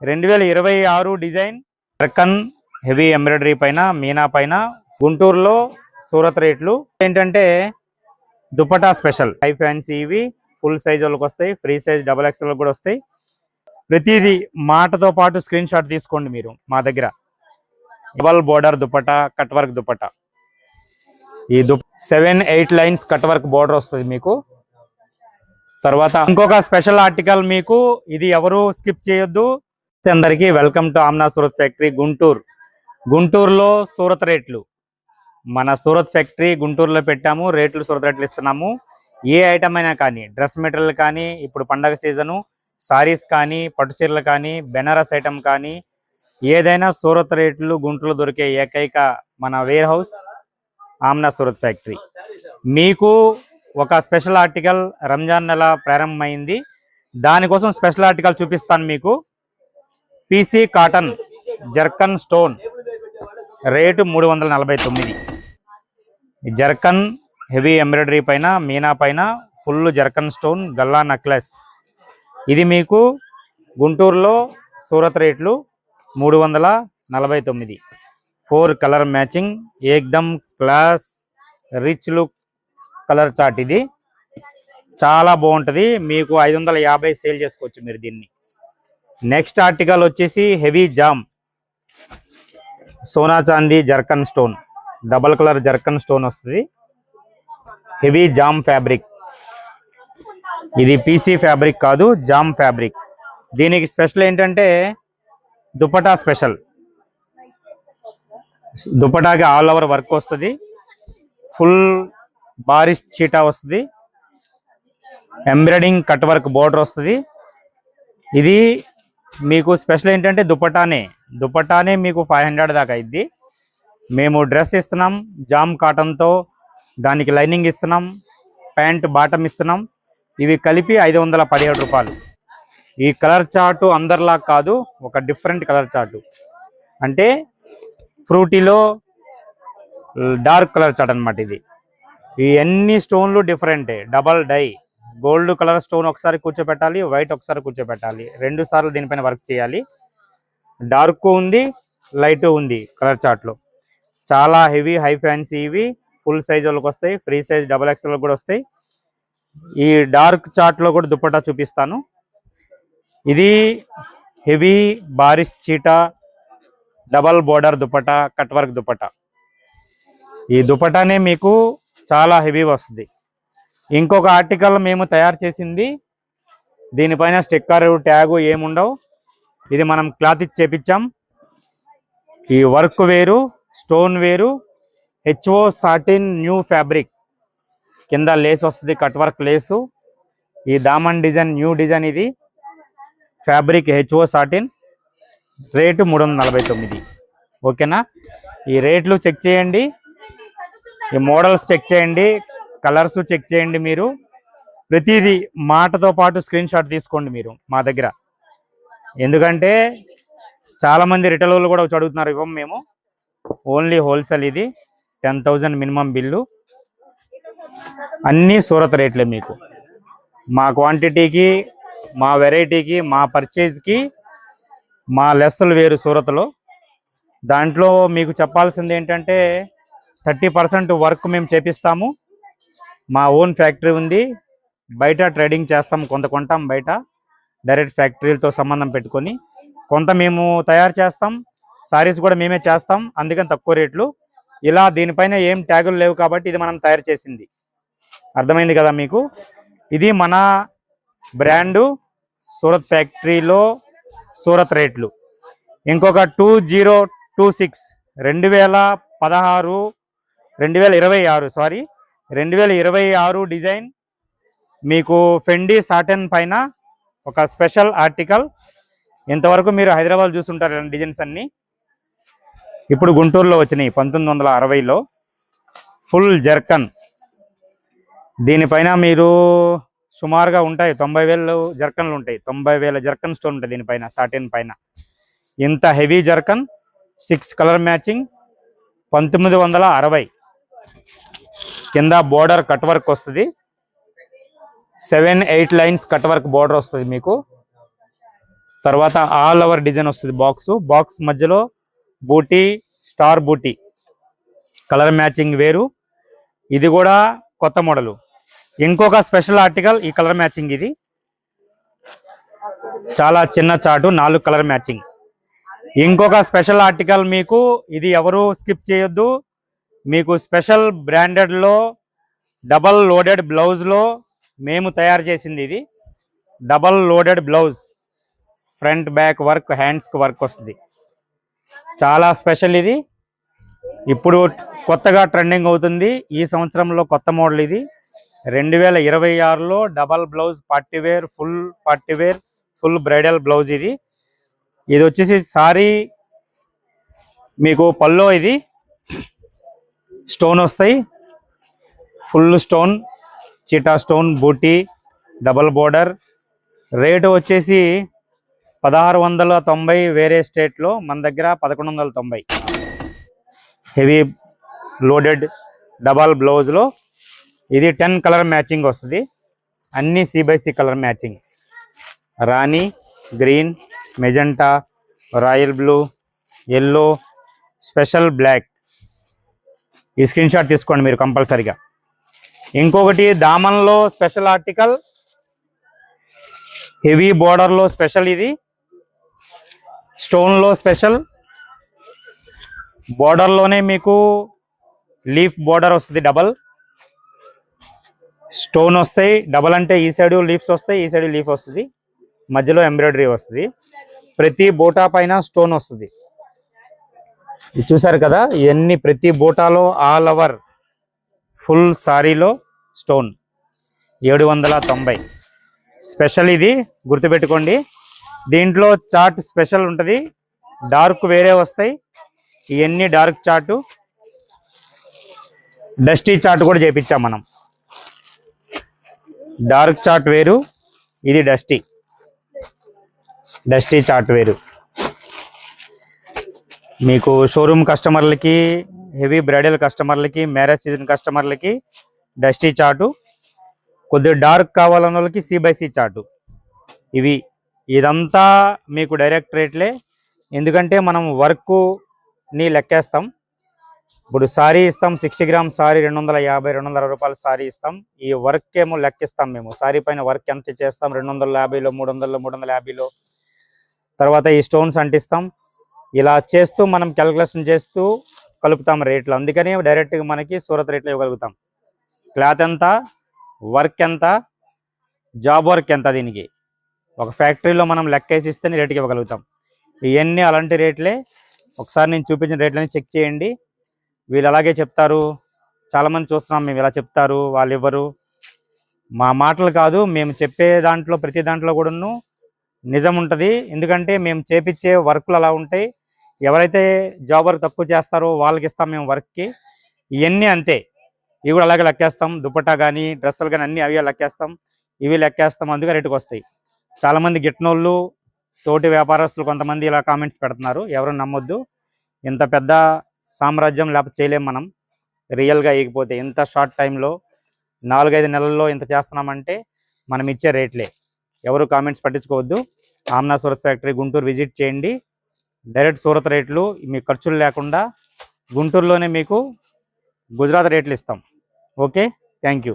2026 design zircon heavy embroidery పైన మీనా పైన గుంటూరులో సూరత్ రేట్లు ఏంటంటే దుపట్టా స్పెషల్ హై ఫ్యాన్సీ ఇవి ఫుల్ సైజ్ వాళ్ళకి వస్తాయి, ఫ్రీ సైజ్ XXL కూడా వస్తాయి. ప్రతిదీ మాటతో పాటు స్క్రీన్ షాట్ తీసుకోండి మీరు మా దగ్గర. Double border dupatta, cut work dupatta. ఈ 7-8 లైన్స్ కట్ వర్క్ బోర్డర్ వస్తుంది మీకు. తర్వాత ఇంకొక స్పెషల్ ఆర్టికల్ మీకు, ఇది ఎవరు స్కిప్ చేయొద్దు. అందరికీ welcome to Amna Surat factory Guntur. గుంటూరులో సూరత్ రేట్లు, మన సూరత్ ఫ్యాక్టరీ గుంటూరులో పెట్టాము. రేట్లు సూరత్ రేట్లు ఇస్తున్నాము. ఏ ఐటమ్ అయినా కానీ, డ్రెస్ మెటీరియల్ కానీ, ఇప్పుడు పండగ సీజను సారీస్ కానీ, పట్టు చీరలు కానీ, బెనారస్ ఐటమ్ కానీ, ఏదైనా సూరత్ రేట్లు గుంటూరులో దొరికే ఏకైక మన warehouse Amna Surat factory. మీకు ఒక స్పెషల్ ఆర్టికల్ రంజాన్ నెల ప్రారంభమైంది, దానికోసం స్పెషల్ ఆర్టికల్ చూపిస్తాను మీకు. PC cotton zircon stone rate 349. Zircon heavy embroidery పైన మీనా పైన ఫుల్ జర్కన్ స్టోన్ గల్లా నెక్లెస్. ఇది మీకు గుంటూరులో సూరత్ రేట్లు 349. 4 కలర్ మ్యాచింగ్, ఏక్దమ్ class rich look colour chart. ఇది చాలా బాగుంటుంది. మీకు 550 సేల్ చేసుకోవచ్చు మీరు దీన్ని. నెక్స్ట్ ఆర్టికల్ వచ్చేసి హెవీ జామ్ సోనా చాందీ zircon stone, double colour zircon stone వస్తుంది. Heavy jam fabric. ఇది పీసీ ఫ్యాబ్రిక్ కాదు, జామ్ ఫ్యాబ్రిక్. దీనికి స్పెషల్ ఏంటంటే దుపట్టా స్పెషల్. దుపట్టాకి ఆల్ ఓవర్ వర్క్ వస్తుంది, ఫుల్ బారిష్ చీటా వస్తుంది, ఎంబ్రాయిడింగ్ కట్ వర్క్ బోర్డర్ వస్తుంది. ఇది మీకు స్పెషల్ ఏంటంటే దుపట్టానే మీకు 500 దాకా అయింది. మేము డ్రెస్ ఇస్తున్నాం జామ్ కాటన్తో, దానికి లైనింగ్ ఇస్తున్నాం, ప్యాంట్ బాటమ్ ఇస్తున్నాం. ఇవి కలిపి 517 రూపాయలు. ఈ కలర్ చార్టు అందరిలా కాదు, ఒక డిఫరెంట్ కలర్ చార్టు. అంటే ఫ్రూటీలో డార్క్ కలర్ చార్ట్ అనమాట ఇది. ఈ అన్ని స్టోన్లు డిఫరెంటే, double dye. Gold colour stone ఒకసారి కూర్చోబెట్టాలి, వైట్ ఒకసారి కూర్చోబెట్టాలి, 2 సార్లు దీనిపైన వర్క్ చేయాలి. డార్క్ ఉంది, లైట్ ఉంది కలర్ చార్ట్లో. చాలా హెవీ హై ఫ్యాన్సీ ఇవి ఫుల్ సైజ్ వాళ్ళకి వస్తాయి, ఫ్రీ సైజ్ XXL కూడా వస్తాయి. ఈ డార్క్ చార్ట్లో కూడా దుపట్టా చూపిస్తాను. ఇది హెవీ బారిష్ చీటా double border dupatta, cut work dupatta. ఈ దుపట్టానే మీకు చాలా హెవీ వస్తుంది. ఇంకొక ఆర్టికల్ మేము తయారు చేసింది, దీనిపైన స్టిక్కర్ ట్యాగు ఏముండవు. ఇది మనం క్లాత్ ఇచ్చి చేపించాం. ఈ వర్క్ వేరు, స్టోన్ వేరు. HO సాటిన్ న్యూ ఫ్యాబ్రిక్, కింద లేస్ వస్తుంది, కట్ వర్క్ లేసు. ఈ దామన్ డిజైన్ న్యూ డిజైన్. ఇది ఫ్యాబ్రిక్ HO సాటిన్, రేటు 349. ఓకేనా? ఈ రేట్లు చెక్ చేయండి, ఈ మోడల్స్ చెక్ చేయండి, కలర్స్ చెక్ చేయండి. మీరు ప్రతిదీ మాటతో పాటు స్క్రీన్ షాట్ తీసుకోండి మీరు మా దగ్గర. ఎందుకంటే చాలామంది రిటైల్ వాళ్ళు కూడా అడుగుతున్నారు, ఇవ్వం మేము. Only wholesale. ఇది 10,000 మినిమం బిల్లు. అన్నీ సూరత్ రేట్లే మీకు. మా క్వాంటిటీకి, మా వెరైటీకి, మా పర్చేజ్కి మా లెస్సులు వేరు సూరత్లో. దాంట్లో మీకు చెప్పాల్సింది ఏంటంటే 30% వర్క్ మేము చేపిస్తాము. మా ఓన్ ఫ్యాక్టరీ ఉంది, బయట ట్రేడింగ్ చేస్తాం, కొంత కొంటాం బయట డైరెక్ట్ ఫ్యాక్టరీలతో సంబంధం పెట్టుకొని. కొంత మేము తయారు చేస్తాం, సారీస్ కూడా మేమే చేస్తాం, అందుకని తక్కువ రేట్లు. ఇలా దీనిపైన ఏం ట్యాగులు లేవు కాబట్టి ఇది మనం తయారు చేసింది. అర్థమైంది కదా మీకు? ఇది మన బ్రాండు సూరత్ ఫ్యాక్టరీలో సూరత్ రేట్లు. ఇంకొక 2026 2026 డిజైన్ మీకు ఫెండీ సాటన్ పైన ఒక స్పెషల్ ఆర్టికల్. ఇంతవరకు మీరు హైదరాబాద్ చూస్తుంటారు ఇలాంటి డిజైన్స్ అన్నీ. ఇప్పుడు గుంటూరులో వచ్చినాయి 1960లో. Full zircon. దీనిపైన మీరు సుమారుగా ఉంటాయి 90,000 జర్కన్లు ఉంటాయి, 90,000 జర్కన్ స్టోన్ ఉంటాయి దీనిపైన, సాటిన్ పైన. ఇంత హెవీ జర్కన్, 6 కలర్ మ్యాచింగ్, 1960. కింద బోర్డర్ కట్ వర్క్ వస్తుంది, 7-8 లైన్స్ కట్ వర్క్ బోర్డర్ వస్తుంది మీకు. తర్వాత ఆల్ ఓవర్ డిజైన్ వస్తుంది. బాక్స్ మధ్యలో బూటీ, స్టార్ బూటీ, కలర్ మ్యాచింగ్ వేరు. ఇది కూడా కొత్త మోడలు. ఇంకొక స్పెషల్ ఆర్టికల్ ఈ కలర్ మ్యాచింగ్. ఇది చాలా చిన్న చాటు, 4 కలర్ మ్యాచింగ్. ఇంకొక స్పెషల్ ఆర్టికల్ మీకు ఇది ఎవరు స్కిప్ చేయొద్దు. మీకు స్పెషల్ బ్రాండెడ్ లో డబల్ లోడెడ్ బ్లౌజ్ లో మేము తయారు చేసింది. ఇది double loaded blouse, front back work, hands కి వర్క్ వస్తుంది. చాలా స్పెషల్. ఇది ఇప్పుడు కొత్తగా ట్రెండింగ్ అవుతుంది. ఈ సంవత్సరంలో కొత్త మోడల్ ఇది. 2026లో double blouse party wear, full party wear, full bridal blouse. ఇది వచ్చేసి సారీ మీకు పల్లో ఇది స్టోన్ వస్తాయి. ఫుల్ స్టోన్, చీటా స్టోన్, బూటీ, డబల్ బోర్డర్. రేటు వచ్చేసి 1690 వేరే స్టేట్లో, మన దగ్గర 1190. హెవీ లోడెడ్ డబల్ బ్లౌజ్లో ఇది 10 కలర్ మ్యాచింగ్ వస్తుంది. అన్ని C/C కలర్ మ్యాచింగ్. రాణి green, magenta, royal blue, yellow, special black. ఈ స్క్రీన్ షాట్ తీసుకోండి మీరు కంపల్సరిగా. ఇంకొకటి దామన్లో స్పెషల్ ఆర్టికల్, హెవీ బోర్డర్లో స్పెషల్. ఇది స్టోన్లో స్పెషల్. బోర్డర్లోనే మీకు లీఫ్ బోర్డర్ వస్తుంది. డబల్ స్టోన్ వస్తాయి. డబల్ అంటే ఈ సైడ్ లీఫ్స్ వస్తాయి, ఈ సైడ్ లీఫ్ వస్తుంది, మధ్యలో ఎంబ్రాయిడరీ వస్తుంది. ప్రతి బోటా పైన స్టోన్ వస్తుంది. ఇది చూసారు కదా, ఇవన్నీ ప్రతి బోటాలో ఆల్ ఓవర్ ఫుల్ సారీలో స్టోన్. 790 స్పెషల్. ఇది గుర్తుపెట్టుకోండి. దీంట్లో చార్ట్ స్పెషల్ ఉంటుంది, డార్క్ వేరే వస్తాయి. ఇవన్నీ డార్క్ చార్టు, డస్టీ చార్ట్ కూడా చేపించాం మనం. డార్క్ చార్ట్ వేరు, ఇది డస్టీ చార్ట్ వేరు. మీకు షోరూమ్ కస్టమర్లకి, హెవీ బ్రైడల్ కస్టమర్లకి, మ్యారేజ్ సీజన్ కస్టమర్లకి డస్టీ చార్టు, కొద్దిగా డార్క్ కావాలన్న వాళ్ళకి C/C చార్టు. ఇదంతా మీకు డైరెక్ట్ రేట్లే. ఎందుకంటే మనం వర్క్ని లెక్కేస్తాం. ఇప్పుడు సారీ ఇస్తాం, 60 గ్రామ్స్ సారీ 250, 260 రూపాయల సారీ ఇస్తాం. ఈ వర్క్ ఏమో లెక్కిస్తాం మేము. సారీ పైన వర్క్ ఎంత చేస్తాం, 250లో, 300లో, 350లో. తర్వాత ఈ స్టోన్స్ అంటిస్తాం. ఇలా చేస్తూ మనం క్యాలిక్యులేషన్ చేస్తూ కలుపుతాం రేట్లు. అందుకని డైరెక్ట్గా మనకి సూరత్ రేట్లు ఇవ్వగలుగుతాం. క్లాత్ ఎంత, వర్క్ ఎంత, జాబ్ వర్క్ ఎంత, దీనికి ఒక ఫ్యాక్టరీలో మనం లెక్కేసి ఇస్తేనే రేటుకి ఇవ్వగలుగుతాం. ఇవన్నీ అలాంటి రేట్లే. ఒకసారి నేను చూపించిన రేట్లని చెక్ చేయండి. వీళ్ళు అలాగే చెప్తారు, చాలామంది చూస్తున్నాం మేము ఇలా చెప్తారు, వాళ్ళు ఇవ్వరు. మా మాటలు కాదు, మేము చెప్పే దాంట్లో ప్రతి దాంట్లో కూడాను నిజం ఉంటుంది. ఎందుకంటే మేము చేపించే వర్క్లు అలా ఉంటాయి. ఎవరైతే జాబ్ వర్క్ తక్కువ చేస్తారో వాళ్ళకి ఇస్తాం మేము వర్క్కి. ఇవన్నీ అంతే, ఇవి కూడా అలాగే లెక్కేస్తాం. దుపట్టా కానీ, డ్రెస్సులు కానీ అన్నీ అవి లెక్కేస్తాం, ఇవి లెక్కేస్తాం. అందుకే రేటుకి వస్తాయి. చాలామంది గిట్నోళ్ళు, తోటి వ్యాపారస్తులు కొంతమంది ఇలా కామెంట్స్ పెడుతున్నారు. ఎవరు నమ్మొద్దు. ఇంత పెద్ద సామ్రాజ్యం లేకపోతే చేయలేం మనం. రియల్గా ఇకపోతే ఇంత షార్ట్ టైంలో 4-5 నెలల్లో ఇంత చేస్తున్నామంటే మనం ఇచ్చే రేట్లే. ఎవరు కామెంట్స్ పట్టించుకోవద్దు. ఆమ్నా సూరత్ ఫ్యాక్టరీ గుంటూరు విజిట్ చేయండి. డైరెక్ట్ సూరత్ రేట్లు, మీకు ఖర్చులు లేకుండా గుంటూరులోనే మీకు గుజరాత్ రేట్లు ఇస్తాం. Okay, thank you.